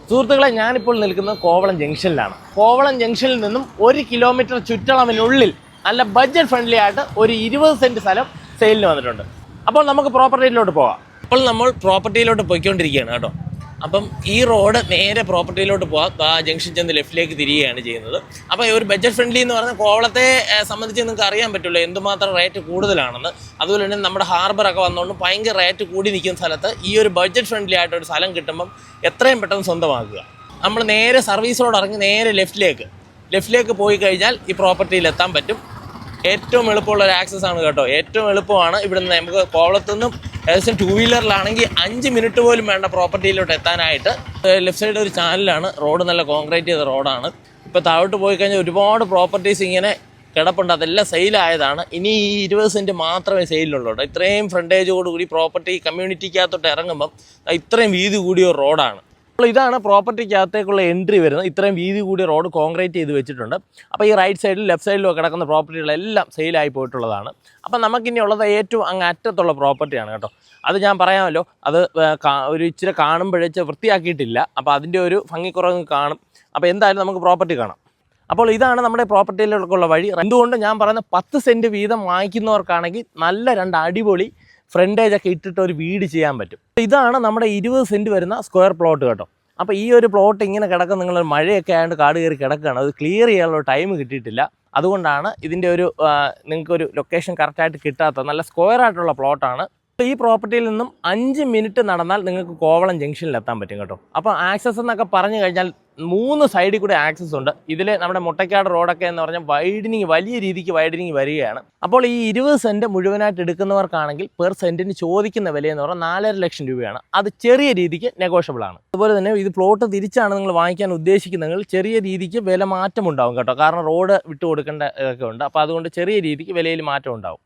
സുഹൃത്തുക്കളെ, ഞാനിപ്പോൾ നിൽക്കുന്നത് കോവളം ജംഗ്ഷനിലാണ്. കോവളം ജംഗ്ഷനിൽ നിന്നും 1 കിലോമീറ്റർ ചുറ്റളവിനുള്ളിൽ നല്ല ബഡ്ജറ്റ് ഫ്രണ്ട്ലി ആയിട്ട് ഒരു 20 സെൻറ്റ് സ്ഥലം സെയിലിന് വന്നിട്ടുണ്ട്. അപ്പോൾ നമുക്ക് പ്രോപ്പർട്ടിയിലോട്ട് പോകാം. അപ്പോൾ നമ്മൾ പ്രോപ്പർട്ടിയിലോട്ട് പോയിക്കൊണ്ടിരിക്കുകയാണ് കേട്ടോ. അപ്പം ഈ റോഡ് നേരെ പ്രോപ്പർട്ടിയിലോട്ട് പോകാം. ആ ജംഗ്ഷൻ ചെന്ന് ലെഫ്റ്റിലേക്ക് തിരികുകയാണ് ചെയ്യുന്നത്. അപ്പോൾ ഒരു ബഡ്ജറ്റ് ഫ്രണ്ട്ലി എന്ന് പറഞ്ഞാൽ കോവളത്തെ സംബന്ധിച്ച് നിങ്ങൾക്ക് അറിയാൻ പറ്റുമല്ലോ എന്തുമാത്രം റേറ്റ് കൂടുതലാണെന്ന്. അതുപോലെ തന്നെ നമ്മുടെ ഹാർബറൊക്കെ വന്നുകൊണ്ട് ഭയങ്കര റേറ്റ് കൂടി നിൽക്കുന്ന സ്ഥലത്ത് ഈ ഒരു ബഡ്ജറ്റ് ഫ്രണ്ട്ലി ആയിട്ടൊരു സ്ഥലം കിട്ടുമ്പം എത്രയും പെട്ടെന്ന് സ്വന്തമാക്കുക. നമ്മൾ നേരെ സർവീസ് റോഡ് ഇറങ്ങി നേരെ ലെഫ്റ്റിലേക്ക് പോയി കഴിഞ്ഞാൽ ഈ പ്രോപ്പർട്ടിയിൽ എത്താൻ പറ്റും. ഏറ്റവും എളുപ്പമുള്ള ഒരു ആക്സസ് ആണ് കേട്ടോ. ഏറ്റവും എളുപ്പമാണ് ഇവിടുന്ന് നമുക്ക് കോവളത്തുനിന്നും ഏകദേശം 2 വീലറിലാണെങ്കിൽ 5 മിനിറ്റ് പോലും വേണ്ട പ്രോപ്പർട്ടിയിലോട്ട് എത്താനായിട്ട്. ലെഫ്റ്റ് സൈഡ് ഒരു ചാനലാണ്, റോഡ് നല്ല കോൺക്രീറ്റ് ചെയ്ത റോഡാണ്. ഇപ്പോൾ താഴോട്ട് പോയി കഴിഞ്ഞാൽ ഒരുപാട് പ്രോപ്പർട്ടീസ് ഇങ്ങനെ കിടപ്പുണ്ട്, അതെല്ലാം സെയിലായതാണ്. ഇനി ഈ 20 സെൻറ്റ് മാത്രമേ സെയിലുള്ളൂ. ഇത്രയും ഫ്രണ്ടേജോടുകൂടി പ്രോപ്പർട്ടി കമ്മ്യൂണിറ്റിക്കകത്തോട്ട് ഇറങ്ങുമ്പം ഇത്രയും വീതി കൂടിയ ഒരു റോഡാണ്. അപ്പോൾ ഇതാണ് പ്രോപ്പർട്ടിക്കകത്തേക്കുള്ള എൻട്രി വരുന്നത്. ഇത്രയും വീതി കൂടിയ റോഡ് കോൺക്രീറ്റ് ചെയ്ത് വെച്ചിട്ടുണ്ട്. അപ്പോൾ ഈ റൈറ്റ് സൈഡിലും ലെഫ്റ്റ് സൈഡിലും കിടക്കുന്ന പ്രോപ്പർട്ടികളെല്ലാം സെയിലായി പോയിട്ടുള്ളതാണ്. അപ്പം നമുക്കിനി ഉള്ളത് ഏറ്റവും അങ്ങ് അറ്റത്തുള്ള പ്രോപ്പർട്ടിയാണ് കേട്ടോ. അത് ഞാൻ പറയാമല്ലോ, അത് ഒരു ഇച്ചിരി കാണുമ്പോഴേച്ച് വൃത്തിയാക്കിയിട്ടില്ല. അപ്പോൾ അതിൻ്റെ ഒരു ഭംഗിക്കുറവ് കാണും. അപ്പോൾ എന്തായാലും നമുക്ക് പ്രോപ്പർട്ടി കാണാം. അപ്പോൾ ഇതാണ് നമ്മുടെ പ്രോപ്പർട്ടിയിലേക്കുള്ള വഴി. എന്തുകൊണ്ട് ഞാൻ പറയുന്ന 10 സെൻറ്റ് വീതം വാങ്ങിക്കുന്നവർക്കാണെങ്കിൽ നല്ല 2 അടിപൊളി ഫ്രണ്ടേജൊക്കെ ഇട്ടിട്ട് ഒരു വീട് ചെയ്യാൻ പറ്റും. ഇതാണ് നമ്മുടെ 20 സെൻറ്റ് വരുന്ന സ്ക്വയർ പ്ലോട്ട് കേട്ടോ. അപ്പോൾ ഈ ഒരു പ്ലോട്ട് ഇങ്ങനെ കിടക്കുന്ന, നിങ്ങൾ മഴയൊക്കെ ആയതുകൊണ്ട് കാട് കയറി കിടക്കുകയാണ്, അത് ക്ലിയർ ചെയ്യാനുള്ള ടൈം കിട്ടിയിട്ടില്ല. അതുകൊണ്ടാണ് ഇതിൻ്റെ ഒരു നിങ്ങൾക്കൊരു ലൊക്കേഷൻ കറക്റ്റായിട്ട് കിട്ടാത്ത നല്ല സ്ക്വയർ ആയിട്ടുള്ള പ്ലോട്ടാണ്. ഈ പ്രോപ്പർട്ടിയിൽ നിന്നും 5 മിനിറ്റ് നടന്നാൽ നിങ്ങൾക്ക് കോവളം ജംഗ്ഷനിൽ എത്താൻ പറ്റും കേട്ടോ. അപ്പോൾ ആക്സസ് എന്നൊക്കെ പറഞ്ഞു കഴിഞ്ഞാൽ 3 സൈഡിൽ കൂടെ ആക്സസ് ഉണ്ട്. ഇതിൽ നമ്മുടെ മുട്ടക്കാട് റോഡൊക്കെ എന്ന് പറഞ്ഞാൽ വലിയ രീതിക്ക് വൈഡനിങ് വരികയാണ്. അപ്പോൾ ഈ 20 സെൻറ്റ് മുഴുവനായിട്ട് എടുക്കുന്നവർക്കാണെങ്കിൽ പെർ സെൻറ്റിന് ചോദിക്കുന്ന വിലയെന്ന് പറഞ്ഞാൽ 4.5 ലക്ഷം രൂപയാണ്. അത് ചെറിയ രീതിക്ക് നെഗോഷ്യബിൾ ആണ്. അതുപോലെ തന്നെ ഇത് പ്ലോട്ട് തിരിച്ചാണ് നിങ്ങൾ വാങ്ങിക്കാൻ ഉദ്ദേശിക്കുന്നതെങ്കിൽ ചെറിയ രീതിക്ക് വില മാറ്റം ഉണ്ടാവും കേട്ടോ. കാരണം റോഡ് വിട്ടു കൊടുക്കേണ്ട ഒക്കെ ഉണ്ട്. അപ്പോൾ അതുകൊണ്ട് ചെറിയ രീതിക്ക് വിലയിൽ മാറ്റം ഉണ്ടാവും.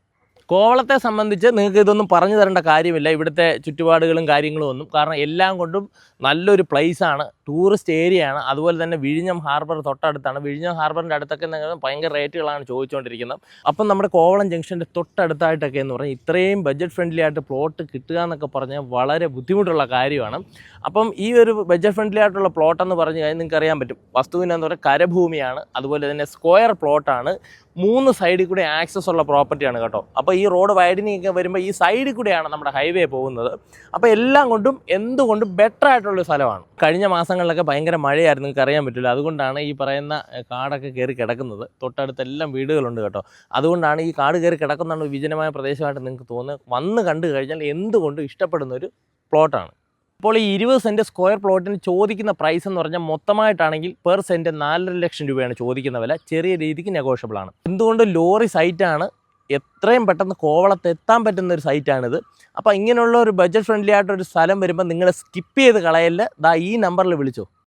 കോവളത്തെ സംബന്ധിച്ച് നിങ്ങൾക്ക് ഇതൊന്നും പറഞ്ഞു തരേണ്ട കാര്യമില്ല, ഇവിടുത്തെ ചുറ്റുപാടുകളും കാര്യങ്ങളും ഒന്നും. കാരണം എല്ലാം കൊണ്ടും നല്ലൊരു പ്ലേസാണ്, ടൂറിസ്റ്റ് ഏരിയയാണ്. അതുപോലെ തന്നെ വിഴിഞ്ഞം ഹാർബർ തൊട്ടടുത്താണ്. വിഴിഞ്ഞം ഹാർബറിൻ്റെ അടുത്തൊക്കെ ഭയങ്കര റേറ്റുകളാണ് ചോദിച്ചുകൊണ്ടിരിക്കുന്നത്. അപ്പം നമ്മുടെ കോവളം ജംഗ്ഷൻ്റെ തൊട്ടടുത്തായിട്ടൊക്കെ എന്ന് പറഞ്ഞാൽ ഇത്രയും ബഡ്ജറ്റ് ഫ്രണ്ട്ലി ആയിട്ട് പ്ലോട്ട് കിട്ടുക എന്നൊക്കെ പറഞ്ഞാൽ വളരെ ബുദ്ധിമുട്ടുള്ള കാര്യമാണ്. അപ്പം ഈ ഒരു ബഡ്ജറ്റ് ഫ്രണ്ട്ലി ആയിട്ടുള്ള പ്ലോട്ടെന്ന് പറഞ്ഞു കഴിഞ്ഞാൽ നിങ്ങൾക്ക് അറിയാൻ പറ്റും, വസ്തുവിനെന്ന് പറഞ്ഞാൽ കരഭൂമിയാണ്. അതുപോലെ തന്നെ സ്ക്വയർ പ്ലോട്ടാണ്. 3 സൈഡിൽ കൂടെ ആക്സസ് ഉള്ള പ്രോപ്പർട്ടിയാണ് കേട്ടോ. അപ്പോൾ ഈ റോഡ് വൈഡനിങ് ഒക്കെ വരുമ്പോൾ ഈ സൈഡിൽ കൂടെയാണ് നമ്മുടെ ഹൈവേ പോകുന്നത്. അപ്പോൾ എല്ലാം കൊണ്ടും എന്തുകൊണ്ടും ബെറ്റർ ആയിട്ടുള്ളൊരു സ്ഥലമാണ്. കഴിഞ്ഞ മാസങ്ങളിലൊക്കെ ഭയങ്കര മഴയായിരുന്നു, നിങ്ങൾക്ക് അറിയാൻ പറ്റില്ല. അതുകൊണ്ടാണ് ഈ പറയുന്ന കാടൊക്കെ കയറി കിടക്കുന്നത്. തൊട്ടടുത്തെല്ലാം വീടുകളുണ്ട് കേട്ടോ. അതുകൊണ്ടാണ് ഈ കാട് കയറി കിടക്കുന്ന വിജനമായ പ്രദേശമായിട്ട് നിങ്ങൾക്ക് തോന്നുന്നത്. വന്ന് കണ്ടു കഴിഞ്ഞാൽ എന്തുകൊണ്ടും ഇഷ്ടപ്പെടുന്ന ഒരു പ്ലോട്ടാണ്. അപ്പോൾ ഈ 20 സെൻറ്റ് സ്ക്വയർ പ്ലോട്ടിന് ചോദിക്കുന്ന പ്രൈസ് എന്ന് പറഞ്ഞാൽ മൊത്തമായിട്ടാണെങ്കിൽ പെർ സെൻറ്റ് 4.5 ലക്ഷം രൂപയാണ് ചോദിക്കുന്ന വില. ചെറിയ രീതിക്ക് നെഗോഷ്യബിൾ ആണ്. എന്തുകൊണ്ട് ലോറി സൈറ്റാണ്, എത്രയും പെട്ടെന്ന് കോവളത്ത് എത്താൻ പറ്റുന്ന ഒരു സൈറ്റാണിത്. അപ്പോൾ ഇങ്ങനെയുള്ള ഒരു ബഡ്ജറ്റ് ഫ്രണ്ട്ലി ആയിട്ടൊരു സ്ഥലം വരുമ്പോൾ നിങ്ങൾ സ്കിപ്പ് ചെയ്ത് കളയല്ല. ഈ നമ്പറിൽ വിളിച്ചോ.